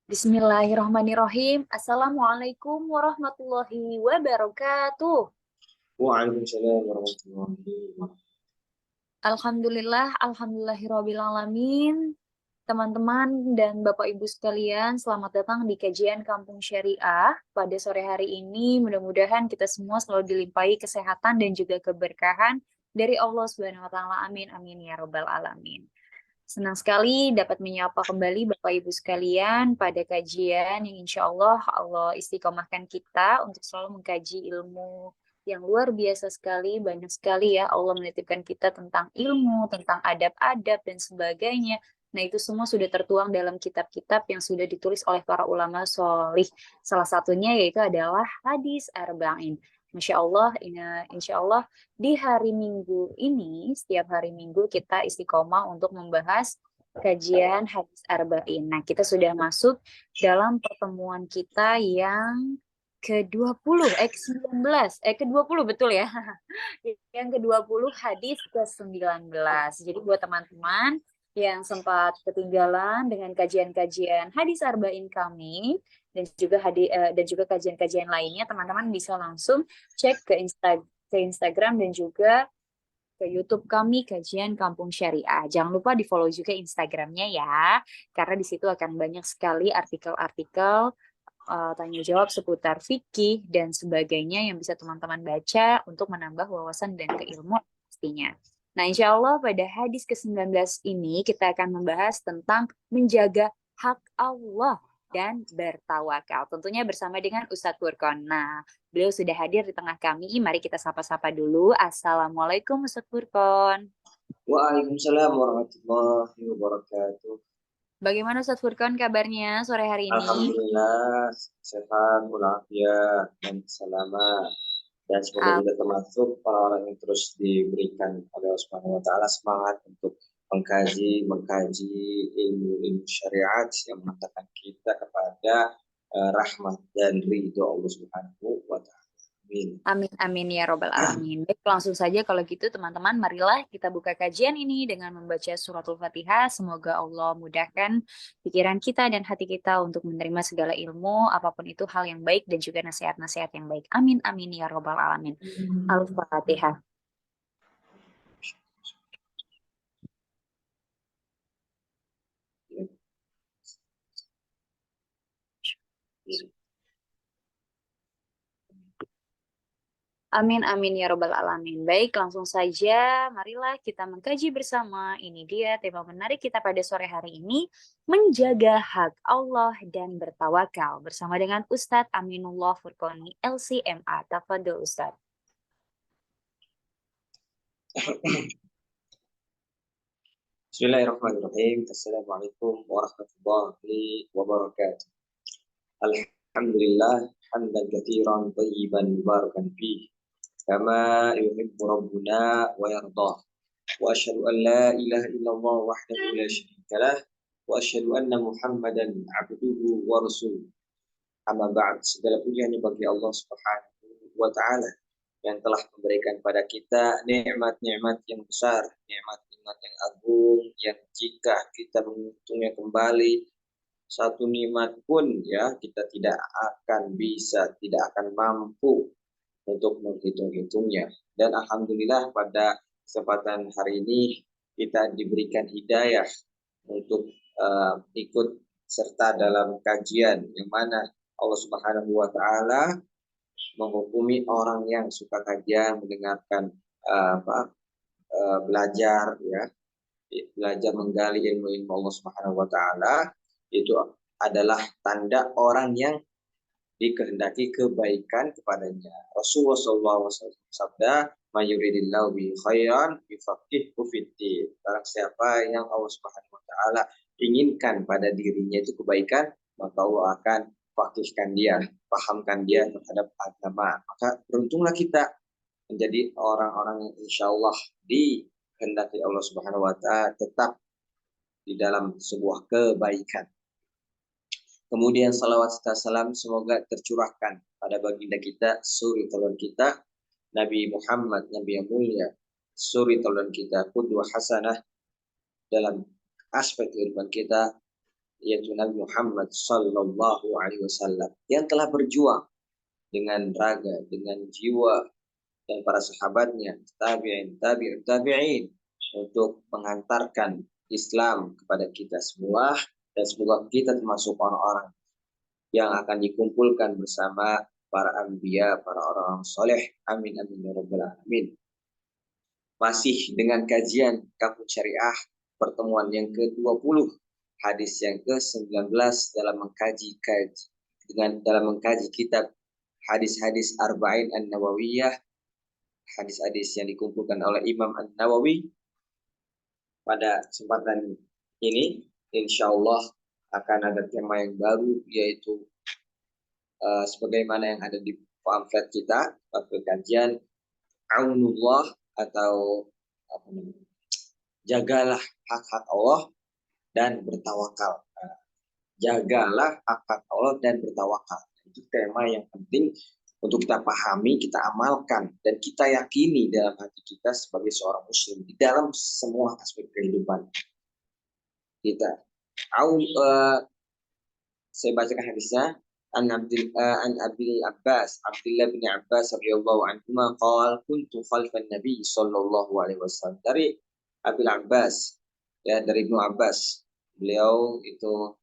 Bismillahirrahmanirrahim. Assalamualaikum warahmatullahi wabarakatuh. Waalaikumsalam warahmatullahi wabarakatuh. Alhamdulillahirabbil alamin. Teman-teman dan Bapak Ibu sekalian, selamat datang di kajian Kampung Syariah. Pada sore hari ini, mudah-mudahan kita semua selalu dilimpahi kesehatan dan juga keberkahan dari Allah Subhanahu wa taala. Amin amin ya rabbal alamin. Senang sekali dapat menyapa kembali Bapak Ibu sekalian pada kajian yang insya Allah Allah istiqomahkan kita untuk selalu mengkaji ilmu yang luar biasa sekali, banyak sekali ya Allah menitipkan kita tentang ilmu, tentang adab-adab dan sebagainya. Nah itu semua sudah tertuang dalam kitab-kitab yang sudah ditulis oleh para ulama sholih. Salah satunya yaitu adalah hadis Arba'in. Masya Allah, insya Allah di hari Minggu ini, setiap hari Minggu kita istiqomah untuk membahas kajian hadis Arba'in. Nah, kita sudah masuk dalam pertemuan kita yang ke-20, ke-19, ke-20 betul ya. Yang ke-20 hadis ke-19. Jadi buat teman-teman yang sempat ketinggalan dengan kajian-kajian hadis Arba'in kami, dan juga kajian-kajian lainnya, teman-teman bisa langsung cek ke Instagram dan juga ke YouTube kami Kajian Kampung Syariah. Jangan lupa di-follow juga Instagramnya ya, karena di situ akan banyak sekali artikel-artikel tanya jawab seputar fikih dan sebagainya yang bisa teman-teman baca untuk menambah wawasan dan keilmuan pastinya. Nah, insya Allah pada hadis ke-19 ini kita akan membahas tentang menjaga hak Allah dan bertawakal. Tentunya bersama dengan Ustadz Furqon. Nah, beliau sudah hadir di tengah kami. Mari kita sapa-sapa dulu. Assalamualaikum Ustadz Furqon. Waalaikumsalam warahmatullahi wabarakatuh. Bagaimana Ustadz Furqon kabarnya sore hari ini? Alhamdulillah sehat walafiat dan selamat, dan semoga kita termasuk para orang yang terus diberikan oleh Allah Subhanahu wa taala semangat untuk mengkaji ilmu syariat yang mengantarkan kita kepada rahmat dan ridho Allah Subhanahu wa taala. Amin. Amin, amin ya robbal alamin. Baik, langsung saja kalau gitu teman-teman, marilah kita buka kajian ini dengan membaca suratul Fatihah. Semoga Allah mudahkan pikiran kita dan hati kita untuk menerima segala ilmu, apapun itu hal yang baik dan juga nasihat-nasihat yang baik. Amin, amin ya robbal alamin. Al-Fatihah. Amin, amin ya robbal alamin. Baik, langsung saja marilah kita mengkaji bersama. Ini dia tema menarik kita pada sore hari ini, menjaga hak Allah dan bertawakal bersama dengan Ustadz Aminullah Furqoni LCMA. Tafadhol Ustadz. Bismillahirrahmanirrahim. Assalamualaikum warahmatullahi wabarakatuh. Alhamdulillah hamdan katsiran thayyiban mubarakan fihi kama yuhibbu rabbuna wa yardah. Wa asyhadu an la ilaha illallah wahdahu la syarika lah wa asyhadu anna Muhammadan abduhu wa rasuluh. Amma ba'd, segala puji hanya bagi Allah Subhanahu wa taala yang telah memberikan pada kita nikmat-nikmat yang besar, nikmat-nikmat yang agung, yang jika kita menghitungnya kembali satu nikmat pun ya kita tidak akan bisa, tidak akan mampu untuk menghitung-hitungnya. Dan alhamdulillah pada kesempatan hari ini kita diberikan hidayah untuk ikut serta dalam kajian yang mana Allah Subhanahu wa taala menghukumi orang yang suka kajian, mendengarkan belajar ya, belajar menggali ilmu-ilmu Allah Subhanahu wa taala, itu adalah tanda orang yang dikehendaki kebaikan kepadanya. Rasulullah SAW sabda, "Mayuridillahu bi khairan yufaqihu fiddin." Barang siapa yang Allah Subhanahu wa taala inginkan pada dirinya itu kebaikan, maka Allah akan fakihkan dia, pahamkan dia terhadap agama. Maka beruntunglah kita menjadi orang-orang yang insya Allah dikehendaki Allah Subhanahu wa taala tetap di dalam sebuah kebaikan. Kemudian salawat serta salam semoga tercurahkan pada baginda kita, suri teladan kita, Nabi Muhammad, Nabi yang mulia, suri teladan kita, qudwah hasanah dalam aspek kehidupan kita, yaitu Nabi Muhammad Sallallahu Alaihi Wasallam yang telah berjuang dengan raga, dengan jiwa dan para sahabatnya, tabi'in untuk mengantarkan Islam kepada kita semua, dan semoga kita termasuk orang-orang yang akan dikumpulkan bersama para anbiya, para orang soleh. Amin amin ya rabbal alamin. Masih dengan kajian Kampung Syariah, pertemuan yang ke-20, hadis yang ke-19 dalam mengkaji kitab hadis-hadis Arba'in An-Nawawiyah, hadis-hadis yang dikumpulkan oleh Imam An-Nawawi. Pada kesempatan ini, insya Allah akan ada tema yang baru, yaitu sebagaimana yang ada di pamflet kita, pamflet kajian Aunullah, atau apa namanya, jagalah hak-hak Allah dan bertawakal. Jagalah hak-hak Allah dan bertawakal. Itu tema yang penting untuk kita pahami, kita amalkan, dan kita yakini dalam hati kita sebagai seorang muslim di dalam semua aspek kehidupan kita. Saya bacakan hadisnya. An Abdullah bin Abbas radhiyallahu anhu qala kuntu khalfan Nabi sallallahu alaihi wasallam. Dari Abil Abbas, ya, dari Ibnu Abbas. Beliau itu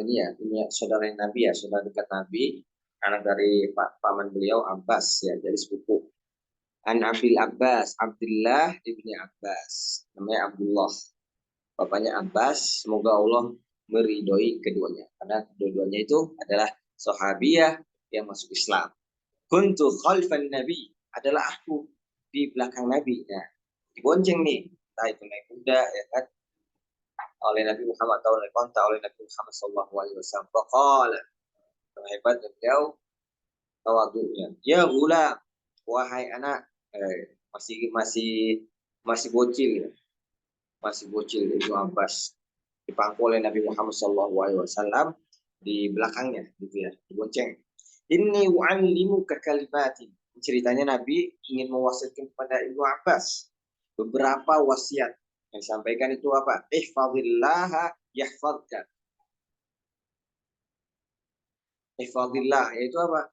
ini saudara Nabi, ya, saudara dekat Nabi, anak dari paman beliau Abbas, ya, dari sepupu. An Abil Abbas, Abdullah ibni Abbas, namanya Abdullah, bapaknya Abbas, semoga Allah meridhoi keduanya, karena kedua-duanya itu adalah sahabiyah yang masuk Islam. Kuntu khalfan Nabi, adalah aku di belakang Nabi, ya, dibonceng nih, entah itu naik kuda, ya kan, oleh Nabi Muhammad atau naik onta oleh Nabi Muhammad sallallahu alaihi wasallam. Faqala, hebat beliau tawadhu'nya, ya ghulam, wahai anak, masih bocil, ya. Masih bocil Ibnu Abbas, dipangku oleh Nabi Muhammad sallallahu alaihi wasallam di belakangnya, gitu ya, dibonceng. Inni u'allimuka kalimatin. Ceritanya Nabi ingin mewasiatkan kepada Ibnu Abbas beberapa wasiat. Yang disampaikan itu apa? Ihfazillaha yahfazka. Ihfazillah, yaitu apa?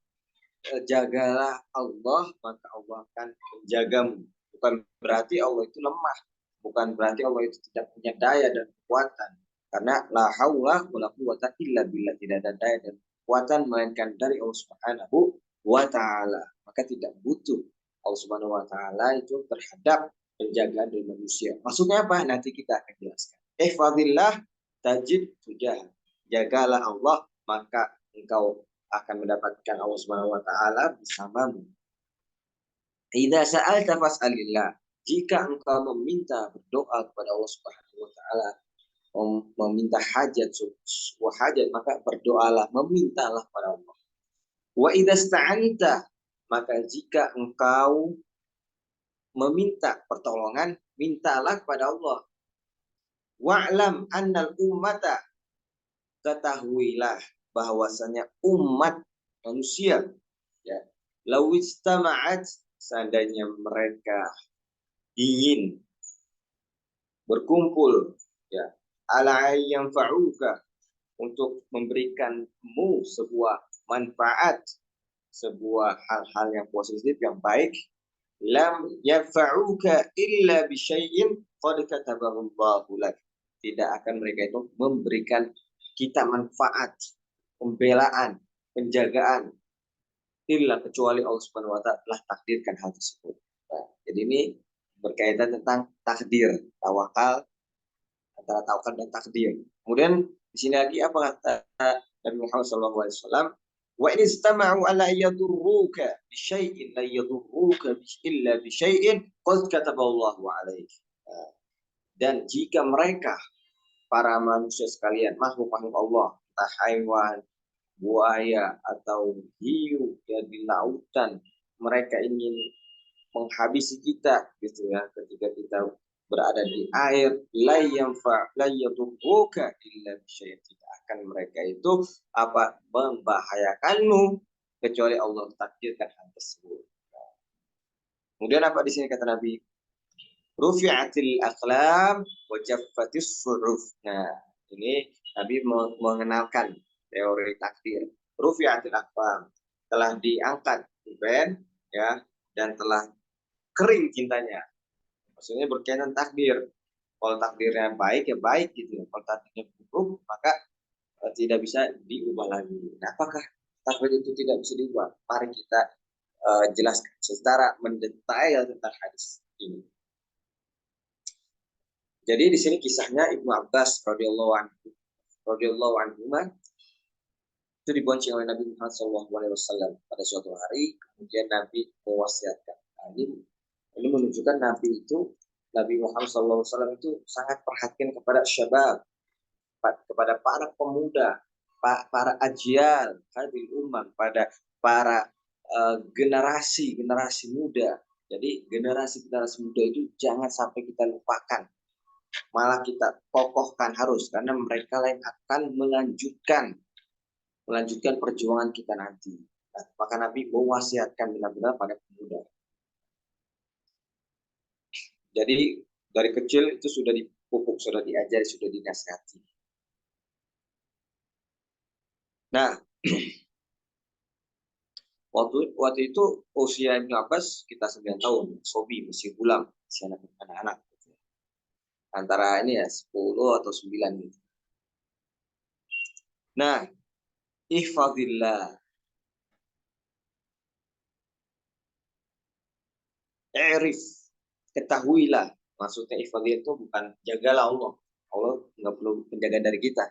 Jagalah Allah, maka Allah akan menjagamu. Bukan berarti Allah itu lemah. Bukan berarti Allah itu tidak punya daya dan kekuatan. Karena la haula wala quwwata illa billah, tidak ada daya dan kekuatan melainkan dari Allah Subhanahu wa taala. Maka tidak butuh Allah Subhanahu wa taala itu terhadap penjagaan dari manusia. Maksudnya apa? Nanti kita akan jelaskan. Ihfazillah tajid tujah. Jagalah Allah, maka engkau akan mendapatkan Allah Subhanahu wa taala bersamamu. Idza sa'alta fas'alillah. Jika engkau meminta, berdoa kepada Allah Subhanahu wa taala, meminta sebuah hajat, maka berdoalah, memintalah kepada Allah. Wa idza sta'anta, maka jika engkau meminta pertolongan, mintalah kepada Allah. Wa'lam annal ummata, ketahuilah bahwasanya umat manusia, ya, lawistama'at, seandainya mereka ingin berkumpul, ya, ala yanfa'uka, untuk memberikanmu sebuah manfaat, sebuah hal-hal yang positif, yang baik, lam yanfa'uka illa bi syai'in qad katabahu Allahu lak. Tidak akan mereka itu memberikan kita manfaat, pembelaan, penjagaan, illa kecuali Allah Subhanahu wa taala telah takdirkan hal tersebut. Nah, jadi ini berkaitan tentang takdir, tawakal, antara tawakal dan takdir. Kemudian di sini lagi apa kata Nabi Muhammad SAW? Wa in istama'u ala yadurruka bi syai'in la yadurruka illa bi syai'in qad kataballahu 'alaik. Dan jika mereka, para manusia sekalian, makhluk-makhluk Allah, entah hewan, buaya atau hiu, ya, di lautan, mereka ingin menghabisi kita, gitu ya, ketika kita berada di air, la yadurruka illa bisyai'in, tidak akan mereka itu apa membahayakanmu kecuali Allah takdirkan hal tersebut. Kemudian apa di sini kata Nabi? Rufi'atil aqlam wa jaffatis suhuf. Nah, ini Nabi mengenalkan teori takdir. Rufi'atil aqlam, telah diangkat pen, ya, dan telah kering tintanya. Maksudnya berkaitan takdir. Kalau takdirnya baik ya baik gitu. Kalau takdirnya buruk maka tidak bisa diubah lagi. Nah, apakah takdir itu tidak bisa diubah? Mari kita jelaskan secara mendetail tentang hadis ini. Jadi di sini kisahnya Ibnu Abbas radhiyallahu anhu itu dibonceng oleh Nabi Muhammad SAW pada suatu hari, kemudian Nabi mewasiatkan. Nah, ini menunjukkan Nabi Muhammad SAW itu sangat perhatian kepada syabab, kepada para pemuda, para ajial, hadil umam, pada para generasi muda. Jadi generasi muda itu jangan sampai kita lupakan, malah kita kokohkan harus, karena mereka yang akan melanjutkan perjuangan kita nanti. Nah, maka Nabi mewasiatkan benar-benar pada pemuda. Jadi dari kecil itu sudah dipupuk, sudah diajari, sudah dinasihati. Nah, waktu itu usia Ibnu Abbas kita 9 tahun, sobi, masih gulam, masih anak-anak. Antara ini ya 10 atau 9 gitu. Nah, ihfadillah, i'rif, ketahuilah. Maksudnya ihfadillah itu bukan jagalah Allah. Allah nggak perlu penjaga dari kita,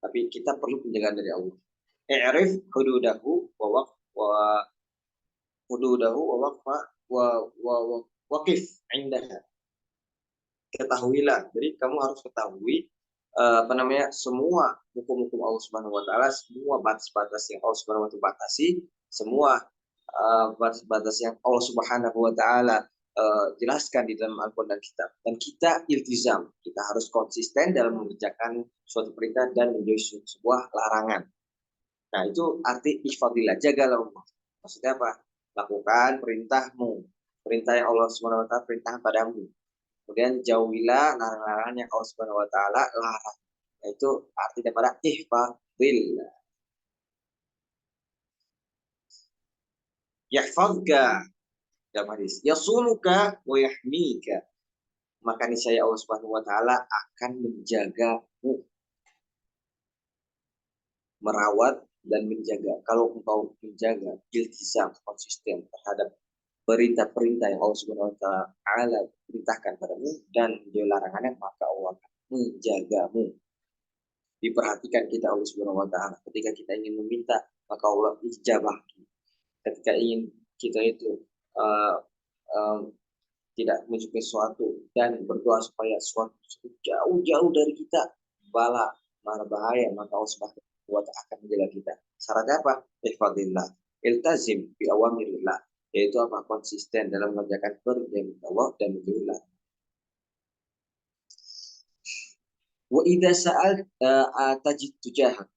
tapi kita perlu penjagaan dari Allah. I'rif hududahu wa hududahu wa waqfa wa waqif indaha. Ketahuilah. Jadi kamu harus ketahui semua hukum-hukum Allah Subhanahu wa taala, semua batas-batas yang Allah Subhanahu wa taala batasi, semua batas-batas yang Allah Subhanahu wa taala jelaskan di dalam Al-Quran dan Kitab. Dan kita iltizam, kita harus konsisten dalam mengerjakan suatu perintah dan menjauhi sebuah larangan. Nah, itu arti ihfadillah, jagalah Allah. Maksudnya apa? Lakukan perintahmu, perintah yang Allah Subhanahu wa taala perintahkan padamu. Kemudian jauhilah larangan-larangan yang Allah Subhanahu wa taala larang. Itu arti daripada ihfadillah. Yahfazka dalam hadis, yasumuka wa yahmika. Maka niscaya Allah Subhanahu wa taala akan menjagamu, merawat dan menjaga. Kalau engkau menjaga, iltizam, konsisten terhadap perintah-perintah yang Allah Subhanahu wa taala perintahkan padamu dan menjauhi larangannya, maka Allah akan menjagamu. Diperhatikan kita Allah Subhanahu wa taala. Ketika kita ingin meminta, maka Allah ijabah. Ketika ingin kita itu tidak menyukai sesuatu dan berdoa supaya sesuatu jauh-jauh dari kita bala, mara bahaya, maka Allah Subhanahu wa taala akan menjaga kita. Syaratnya apa? Ihfadillah, iltazim bi awamirillah, yaitu apa? Konsisten dalam mengerjakan perintah Allah dan menjauhi larangan. Wa idza sa'al tajid tujahak,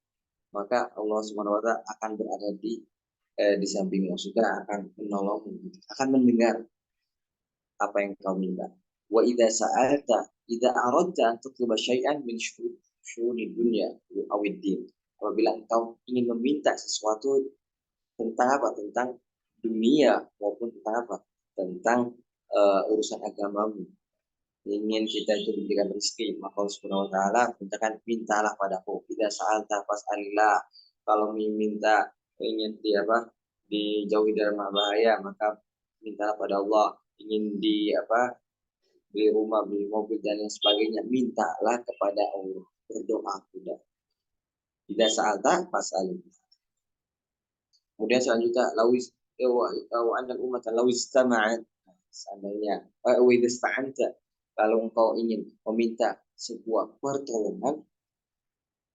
maka Allah Subhanahu wa taala akan berada di sampingmu, sudah akan menolongmu, akan mendengar apa yang kau minta. Wa idza sa'alta idza aradta an tutluba syai'an min syu'uni dunya aw din. Apabila engkau ingin meminta sesuatu tentang apa? Tentang dunia maupun tentang apa? Tentang urusan agamamu. Ingin kita itu diberikan rezeki, maka Allah Subhanahu wa taala katakan mintalah padaku. Idza sa'alta fas'alillah. Kalau minta ingin dijauhi dari bahaya, maka mintalah pada Allah. Ingin beli rumah, beli mobil dan lain sebagainya, mintalah kepada Allah, berdoa sudah. Idza sa'alta fas'alillah. Kemudian selanjutnya lawis wa annal ummata lawis tama'at, seandainya wa idza sta'anta, kalau engkau ingin meminta sebuah pertolongan,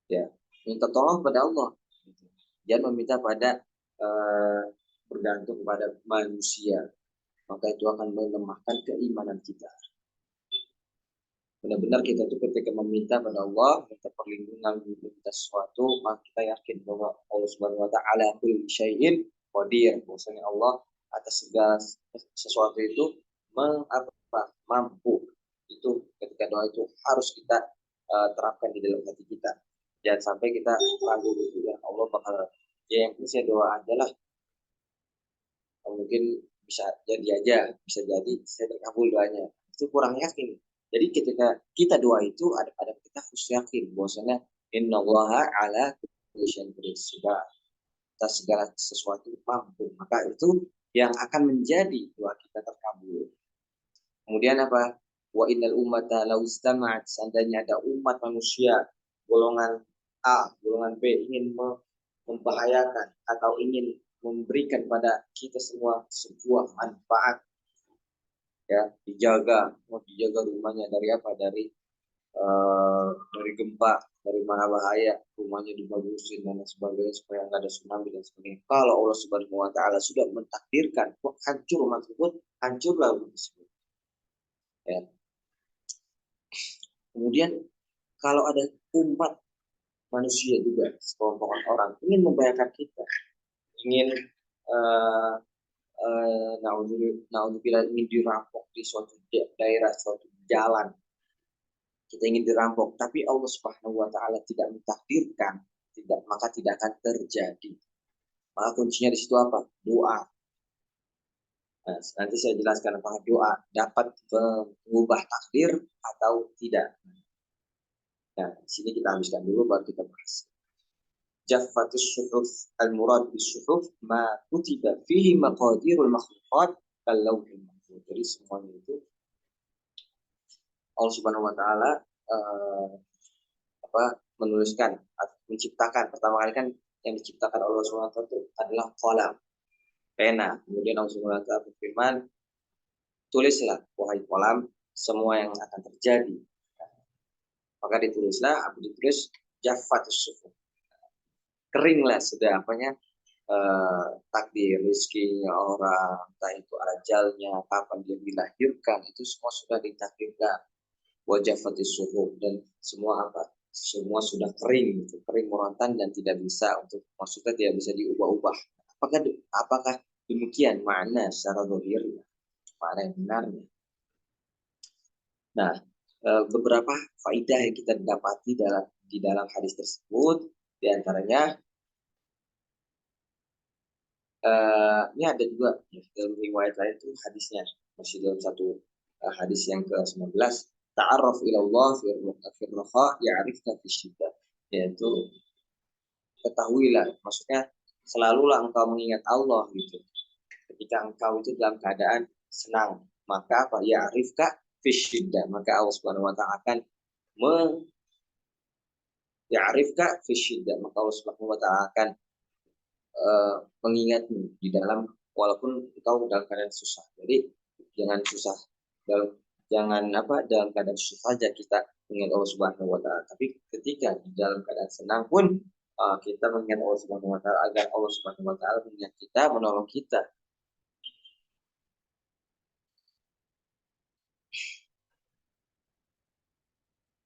ya minta tolong pada Allah. Jangan meminta pada bergantung kepada manusia, maka itu akan melemahkan keimanan kita. Benar-benar kita tuh ketika meminta pada Allah, minta perlindungan, meminta sesuatu, maka kita yakin bahwa Allah Subhanahu wa taala kulli syai'in qadir, bahwasanya Allah atas segala sesuatu itu mampu. Itu ketika doa itu harus kita terapkan di dalam hati kita. Jangan sampai kita ragu gitu ya, Allah bakal, ya yang penting saya doa aja lah, mungkin bisa jadi saya terkabul doanya, itu kurang yakin. Jadi ketika kita doa itu ada kita harus yakin bahwasanya innallaha ala kulli syai'in qadir, atas segala sesuatu mampu, maka itu yang akan menjadi doa kita terkabul. Kemudian apa? Wa innal ummata law istama'at, seandainya ada umat manusia golongan A, golongan B ingin membahayakan atau ingin memberikan pada kita semua sebuah manfaat, ya, mau dijaga rumahnya dari apa? Dari gempa, dari mana bahaya, rumahnya dibagusin dan sebagainya supaya nggak ada tsunami dan sebagainya. Kalau Allah Subhanahu Wa Taala sudah mentakdirkan hancur rumah tersebut, hancurlah rumah tersebut. Ya. Kemudian kalau ada umat manusia juga, sekelompok orang ingin membahayakan kita, ingin naudzubillah ingin dirampok di suatu daerah, suatu jalan, kita ingin dirampok, tapi Allah Subhanahu Wa Taala tidak mentakdirkan, maka tidak akan terjadi. Maka kuncinya di situ apa? Doa. Nah, nanti saya jelaskan apakah doa dapat mengubah takdir atau tidak. Nah, di sini kita habiskan dulu baru kita bahas. Jaffatus syuhuf, al-murad bis syuhuf ma kutiba fihi maqadirul makhluqat kal-lawhil mahfuz. Jadi semuanya itu Allah Subhanahu Wa Taala menuliskan atau menciptakan. Pertama kali kan yang diciptakan Allah Subhanahu Wa Taala itu adalah qalam, pena. Kemudian Allah Subhanahu Wa Taala berfirman, tulislah wahai qalam semua yang akan terjadi. Maka ditulislah, apa ditulis? Jaffatus syuhuf, keringlah sudah takdir rezekinya orang, entah itu ajalnya, kapan dia dilahirkan, itu semua sudah ditakdirkan. Wajah fatis suhuf, dan semua sudah kering, kering merontan dan tidak bisa maksudnya tidak bisa diubah-ubah. Apakah demikian makna secara zahir, makna yang benarnya? Nah, beberapa faidah yang kita dapati di dalam hadis tersebut, diantaranya ini ada juga dalam riwayat lain itu hadisnya masih dalam satu hadis yang ke-19, ta'arraf ila Allah fi raha ya'rifka fi syiddah, yaitu ketahuilah, maksudnya selalulah engkau mengingat Allah gitu ketika engkau itu dalam keadaan senang, maka apa? Ya'rifka fi syiddah, maka Allah Subhanahu Wa Ta'ala akan ya'rifka fi syiddah, maka Allah Subhanahu Wa Ta'ala akan mengingatmu di dalam, walaupun engkau dalam keadaan susah. Jadi jangan dalam keadaan susah saja kita mengingat Allah Subhanahu Wa Taala, tapi ketika di dalam keadaan senang pun kita mengingat Allah Subhanahu Wa Taala agar Allah Subhanahu Wa Taala mengingat kita, menolong kita.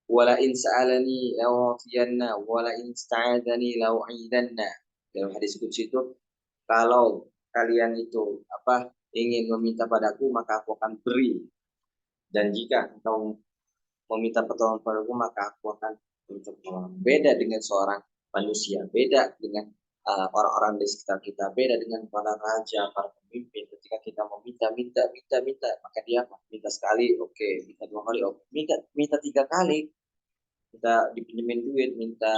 Wala in sa'alani la'u'tiyanna wala in sta'adzani la'u'idanna. Dalam hadis qudsi itu, kalau kalian itu ingin meminta padaku maka aku akan beri, dan jika engkau meminta pertolongan padaku maka aku akan minta pertolongan. Beda dengan seorang manusia, beda dengan orang-orang di sekitar kita, beda dengan para raja, para pemimpin. Ketika kita meminta, maka dia minta sekali, oke, minta dua kali, oke, minta tiga kali, minta dipinjemin duit, minta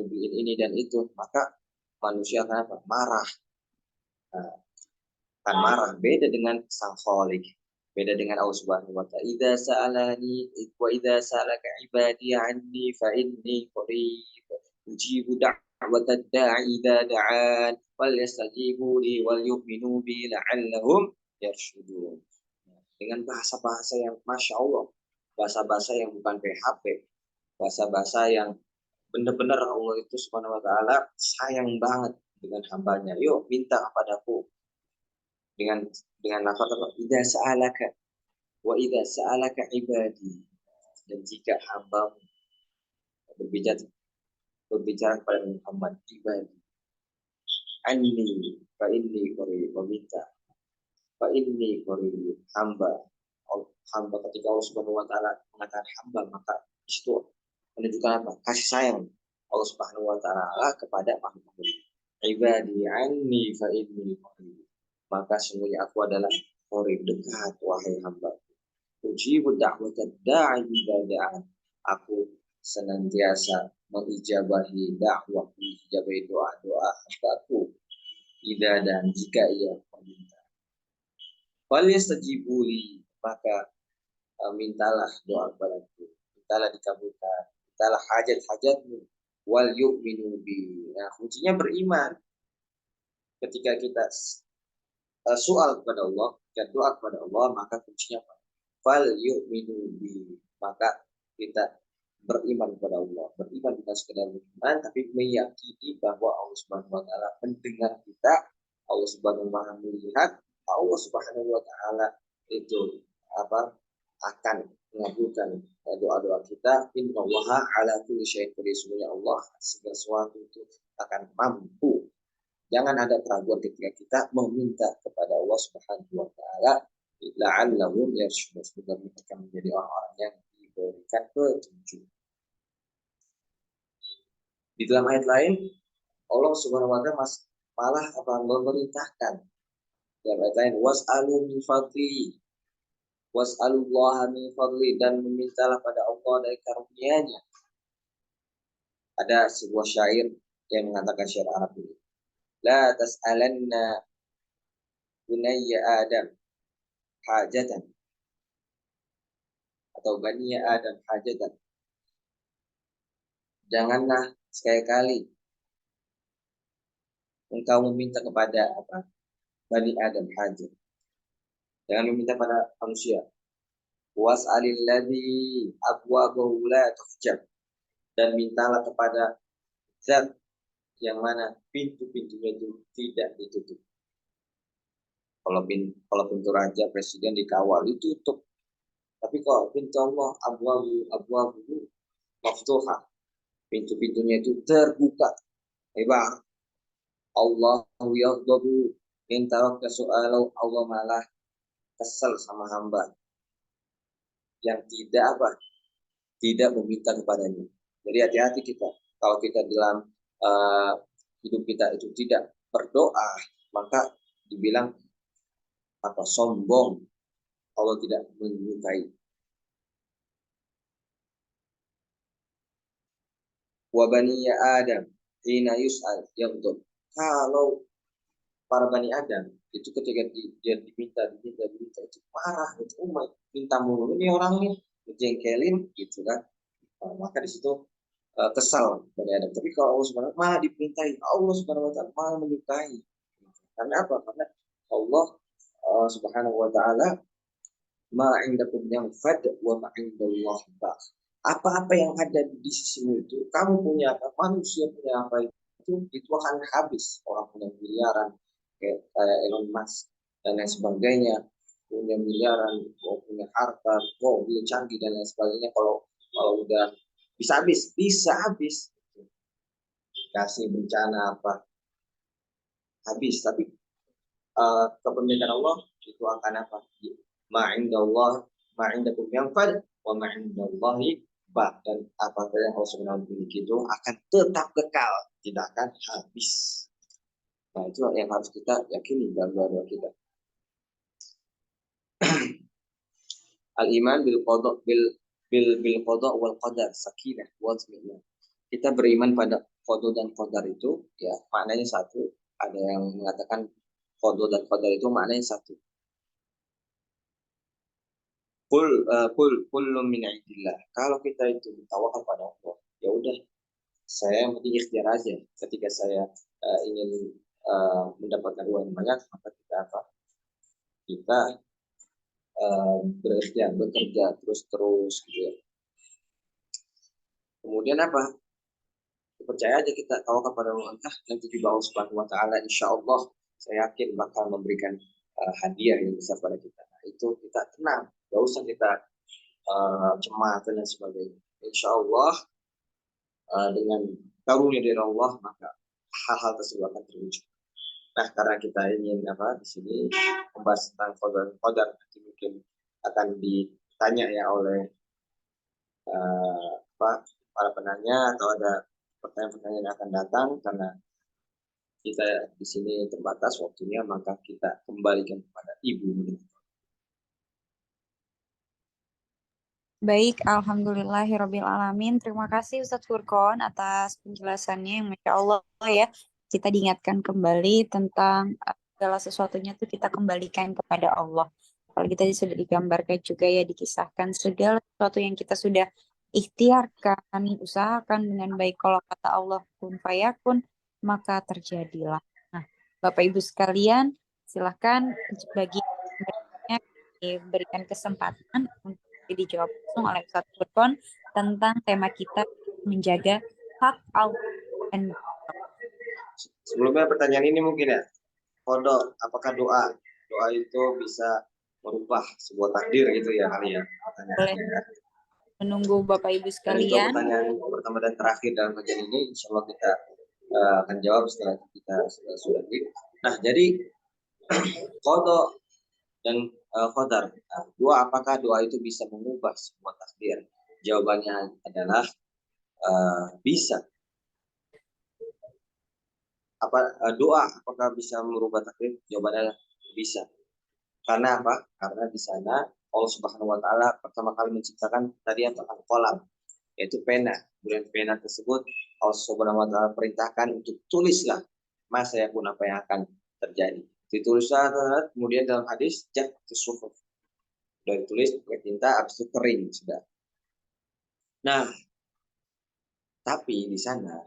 dibeliin ini dan itu, maka manusia akan marah. Akan marah. Beda dengan sang Khalik, beda dengan Allah Subhanahu Wa Ta'ala. Idza sa'alani wa idza sa'alaka ibadi anni fa inni qarib ujibu da'watad da'i idza da'an wal yastajibu li wal yu'minu bi la'allahum yarshudun. Dengan bahasa-bahasa yang Masya Allah, bahasa-bahasa yang bukan PHP, bahasa-bahasa yang benar-benar Allah itu Subhanahu Wa Ta'ala sayang banget dengan hambanya. Yuk minta kepadaku dengan lafaz idza sa'alaka wa idza sa'alaka ibadi, dan jika hambamu berbicara kepada Muhammad, ibadi anni fa inni qarib, wa minta fa inni qarib, hamba hamba ketika Allah Subhanahu wa taala mengatakan hamba, maka di situ menunjukkan apa? Kasih sayang Allah Subhanahu wa taala kepada makhluk. Ibadi anni fa inni qarib. Maka sungguhnya aku adalah qarib, dekat wahai hamba. Ujibu da'watad da'i idza da'an. Aku senantiasa mengijabahi dakwah, mengijabahi doa-doa hambaku idza dan jika ia meminta. Fal yastajibuli, maka mintalah doa kepadaku, mintalah dikabulkan, mintalah hajat-hajatmu, wal yu'minu bi. Nah, kuncinya beriman. Ketika kita soal kepada Allah, dan doa kepada Allah, maka kuncinya apa? Fal yu'minu bi, maka kita beriman kepada Allah. Beriman bukan sekedar beriman, tapi meyakini bahwa Allah Subhanahu wa taala mendengar kita, Allah Subhanahu wa taala melihat, Allah Subhanahu wa taala itu apa? Akan mengabulkan doa-doa kita. Innallaha ala kulli syai'in qadir. Sesungguhnya Allah segala sesuatu itu akan mampu. Jangan ada keraguan ketika kita meminta kepada Allah Subhanahu wa taala, la'allahum yarshudun, semoga mereka menjadi orang-orang yang diberikan petunjuk. Di dalam ayat lain, Allah Subhanahu wa taala malah memerintahkan dalam ayat lain, was'alu min fadli, was'alullaha min fadli, dan memintalah pada Allah dari karunia-Nya. Ada sebuah syair yang mengatakan syair Arab ini. La tas'alanna bunayya Adam hajatan, atau bani Adam hajatan. Janganlah sekali-kali engkau meminta kepada apa? Bani Adam hajat. Jangan meminta pada manusia. Was'alil ladzi abwabahu la tuhjab, dan mintalah kepada zat yang mana pintu-pintunya itu tidak ditutup. Kalau pintu raja, presiden dikawal, ditutup. Tapi kalau pintu Allah abwabu maftuhah, pintu-pintunya itu terbuka. Hebat. Allah yaghdabu in tarakta su'alau, Allah malah kesel sama hamba yang tidak apa? Tidak meminta kepadanya. Jadi hati-hati kita. Kalau kita dalam hidup kita itu tidak berdoa, maka dibilang apa? Sombong. Allah tidak menyukai. Wa bani Adam hina yus'al yaghdab. Kalau para bani Adam itu ketika dia diminta itu marah, itu umat minta mulu, ini orang nih ngejengkelin gitu kan. Maka di situ kesal bani Adam. Tapi kalau Allah Subhanahu wa taala malah diperintahi, Allah Subhanahu wa taala malah menyukai. Karena apa? Karena Allah Subhanahu wa taala ma indakum yanfad wa ma indallahi baq. Apa-apa yang ada di sisimu itu, kamu punya apa, manusia punya apa, itu akan habis. Orang punya miliaran kayak Elon Musk dan lain sebagainya, punya miliaran, punya harta, mobil canggih dan lain sebagainya, kalau udah bisa habis. Kasih bencana apa habis, tapi kepemilikan Allah itu akan apa? Ma'indallah, ma'indakum yanfad wa ma'indallahi baq, dan apapun yang Allah Subhanahu wa taala miliki itu akan tetap kekal, tidak akan habis. Nah, itu yang harus kita yakini dalam doa kita. Al-iman bil qada bil qada wal qadar, sakinah wa tma'inah. Kita beriman pada qada dan qadar itu ya maknanya satu. Ada yang mengatakan qada dan qadar itu maknanya satu. Kullu min indillah. Kalau kita itu bertawakal pada Allah, ya udah, saya yang penting ikhtiar aja. Ketika saya ingin mendapatkan uang banyak, maka kita apa? Kita berikhtiar, bekerja terus gitu ya. Kemudian apa? Percaya aja, kita tawakal kepada Allah. Nanti juga Allah Subhanahu wa taala insya Allah saya yakin bakal memberikan hadiah yang besar pada kita. Nah, itu kita tenang, gak usah kita cemas dan sebagainya. Insya Allah dengan karunia dari Allah maka hal-hal tersebut akan terwujud. Nah, karena kita ingin apa di sini membahas tentang qadar, nanti mungkin akan ditanya ya oleh para penanya, atau ada pertanyaan-pertanyaan yang akan datang. Karena kita di sini terbatas waktunya, maka kita kembalikan kepada Ibu. Baik, alhamdulillahirabbil alamin. Terima kasih Ustadz Furqon atas penjelasannya yang Masya Allah ya. Kita diingatkan kembali tentang segala sesuatunya tuh kita kembalikan kepada Allah. Kalau kita sudah digambarkan juga ya, dikisahkan segala sesuatu yang kita sudah ikhtiarkan, usahakan dengan baik. Kalau kata Allah kun fayakun, maka terjadilah. Nah, Bapak Ibu sekalian, silahkan bagi yang diberikan kesempatan untuk dijawab langsung oleh Ustadz Furqon tentang tema kita menjaga hak Allah dan Sebelumnya pertanyaan ini mungkin ya, kodok, apakah doa itu bisa merubah sebuah takdir gitu ya kali ya boleh pertanyaannya. menunggu Bapak Ibu Dan untuk sekalian. pertanyaan pertama dan terakhir dalam kajian ini, insya Allah kita akan jawab setelah kita sudah di. Nah, jadi kodok dan qadar. Apakah doa itu bisa mengubah sebuah takdir? Jawabannya adalah bisa. Doa apakah bisa merubah takdir? Jawabannya bisa. Karena apa? Karena di sana Allah Subhanahu wa taala pertama kali menciptakan tadi yang tentang kolam, yaitu pena. Kemudian pena tersebut Allah Subhanahu wa taala perintahkan untuk tulislah masa pun apa yang akan terjadi. Ditulislah, kemudian dalam hadis jat suhuf. Sudah ditulis pakai tinta, habis itu kering sudah. Nah, tapi di sana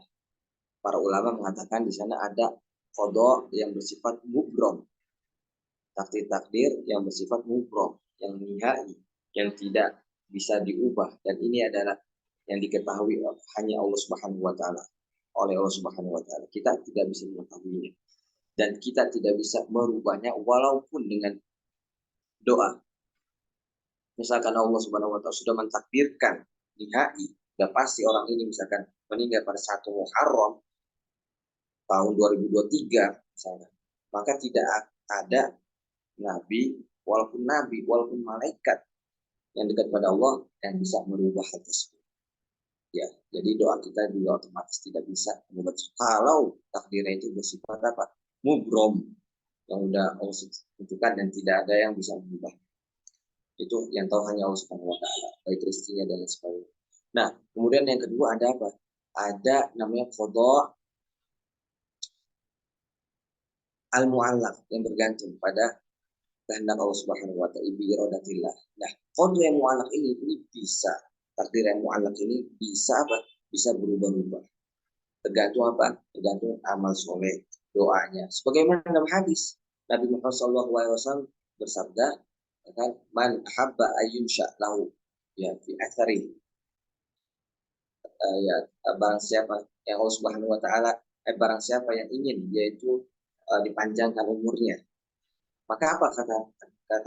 para ulama mengatakan di sana ada qada yang bersifat mubrom, takdir-takdir yang bersifat mubrom, yang nihai, yang tidak bisa diubah, dan ini adalah yang diketahui hanya Allah Subhanahu wa taala, oleh Allah Subhanahu wa taala. Kita tidak bisa mengetahuinya dan kita tidak bisa merubahnya walaupun dengan doa. Misalkan Allah Subhanahu wa taala sudah mentakdirkan nihai, sudah pasti orang ini misalkan meninggal pada 1 Muharram tahun 2023 misalnya, maka tidak ada nabi walaupun malaikat yang dekat pada Allah yang bisa merubah hal tersebut. Ya, jadi doa kita juga otomatis tidak bisa mengubah kalau takdirnya itu bersifat apa? Mubrom, yang udah Allah tentukan dan tidak ada yang bisa mengubah. Itu yang tahu hanya Allah Subhanahu wa taala, baik rezekinya dan lain sebagainya. Nah, kemudian yang kedua ada apa? Ada namanya qada al-mu'allaq, yang bergantung pada kehendak Allah Subhanahu wa taala, bi iradatillah. Nah, qada yang mu'allaq ini bisa, takdir yang mu'allaq ini bisa apa? Bisa berubah-ubah. Tergantung apa? Tergantung amal soleh, doanya. Sebagaimana dalam hadis Nabi Muhammad SAW bersabda, kan, man habba ayyunsha lahu ya fi athari, ya barang siapa yang Allah Subhanahu wa taala barang siapa yang ingin yaitu dipanjangkan umurnya, maka apa kata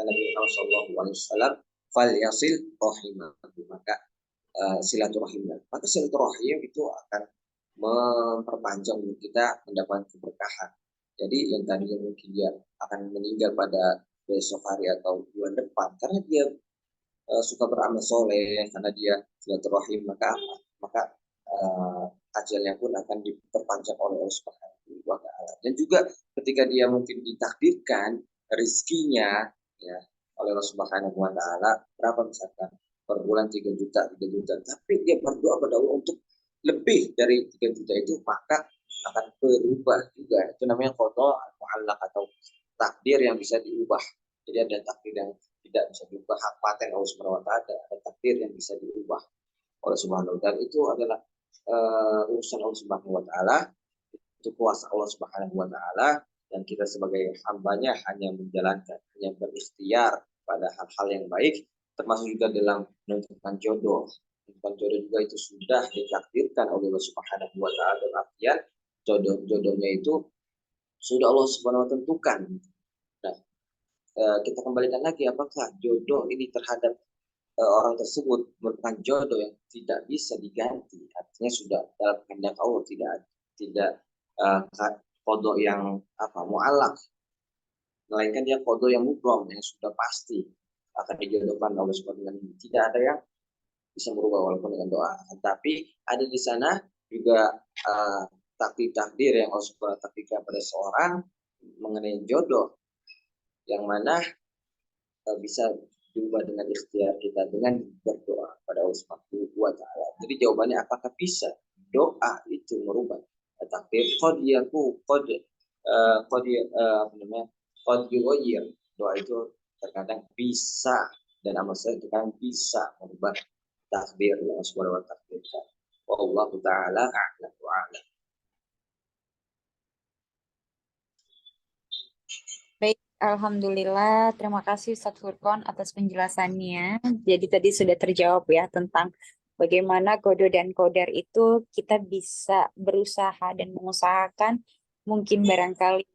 Nabi Muhammad SAW, fal yasil rahimah, maka silaturahimnya, maka silaturahim itu akan memperpanjang umur kita, mendapatkan keberkahan. Jadi yang tadinya mungkin dia akan meninggal pada besok hari atau bulan depan karena dia suka beramal soleh, karena dia silaturahim, maka ajalnya pun akan diperpanjang oleh Allah Subhanahu wa taala. Dan juga ketika dia mungkin ditakdirkan rezekinya ya oleh Allah Subhanahu wa taala berapa misalkan per bulan 3 juta, tapi dia berdoa pada Allah untuk lebih dari 3 juta itu, maka akan berubah juga. Itu namanya qada al-mu'allaq atau takdir yang bisa diubah. Jadi ada takdir yang tidak bisa diubah, hak paten Allah Subhanahu wa taala, ada takdir yang bisa diubah oleh Subhanahu wa taala. Itu adalah urusan Allah Subhanahu wa taala, itu kuasa Allah Subhanahu wa taala, dan kita sebagai hambanya hanya menjalankan, hanya berikhtiar pada hal-hal yang baik, termasuk juga dalam menentukan jodoh. Menentukan jodoh juga itu sudah ditakdirkan oleh Allah Subhanahu wa taala, dalam artian jodohnya itu sudah Allah Subhanahu wa taala tentukan. Nah, kita kembalikan lagi, apakah jodoh ini terhadap orang tersebut merupakan jodoh yang tidak bisa diganti, artinya sudah dalam kehendak Allah, tidak qada yang mu'allaq, melainkan dia qada yang mubrom, yang sudah pasti. akan dijodohkan Allah Subhanahu wa taala. Tidak ada yang bisa merubah walaupun dengan doa. Tapi ada di sana juga takdir-takdir yang Allah Subhanahu wa taala takdirkan pada seorang mengenai jodoh yang mana bisa diubah dengan ikhtiar kita dengan berdoa pada Allah Subhanahu wa taala. Jadi jawabannya apakah bisa doa itu merubah takdir? Qad yaku qad qad apa namanya? Qad yughayir. Doa itu terkadang bisa dan amal soleh terkadang bisa merubah takdir yang Allah Subhanahu wa taala takdirkan. Wallahu taala a'lam wa a'lam. Baik, Alhamdulillah. Terima kasih Ustadz Furqon atas penjelasannya. Jadi tadi sudah terjawab ya tentang bagaimana kodo dan kodar itu kita bisa berusaha dan mengusahakan mungkin barangkali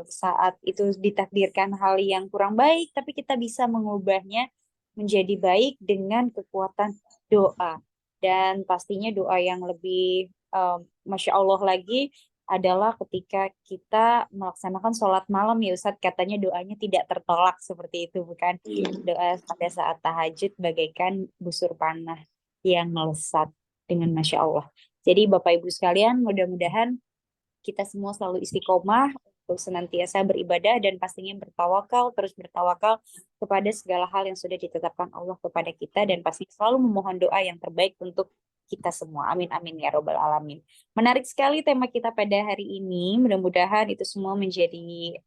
saat itu ditakdirkan hal yang kurang baik, tapi kita bisa mengubahnya menjadi baik dengan kekuatan doa. Dan pastinya doa yang lebih Masya Allah lagi adalah ketika kita melaksanakan sholat malam ya Ustadz, katanya doanya tidak tertolak seperti itu bukan? Iya. Doa pada saat tahajud bagaikan busur panah yang melesat dengan Masya Allah. Jadi Bapak Ibu sekalian, mudah-mudahan kita semua selalu istiqomah untuk senantiasa beribadah dan pastinya bertawakal, terus bertawakal kepada segala hal yang sudah ditetapkan Allah kepada kita dan pasti selalu memohon doa yang terbaik untuk kita semua. Amin amin ya robbal alamin. Menarik sekali tema kita pada hari ini. Mudah-mudahan itu semua menjadi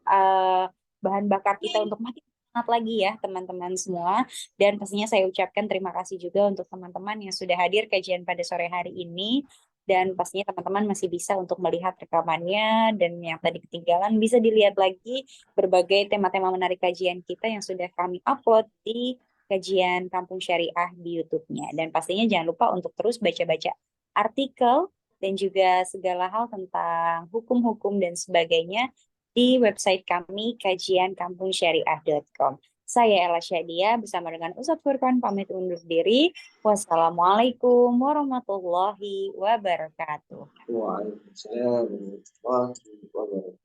uh, bahan bakar kita untuk makin semangat lagi ya teman-teman semua. Dan pastinya saya ucapkan terima kasih juga untuk teman-teman yang sudah hadir kajian pada sore hari ini. Dan pastinya teman-teman masih bisa untuk melihat rekamannya dan yang tadi ketinggalan bisa dilihat lagi berbagai tema-tema menarik kajian kita yang sudah kami upload di kajian Kampung Syariah di YouTube-nya. Dan pastinya jangan lupa untuk terus baca-baca artikel dan juga segala hal tentang hukum-hukum dan sebagainya di website kami kajiankampungsyariah.com. Saya Ella Syadia bersama dengan Ustadz Furqan pamit undur diri. Wassalamualaikum warahmatullahi wabarakatuh. Waalaikumsalam warahmatullahi wabarakatuh.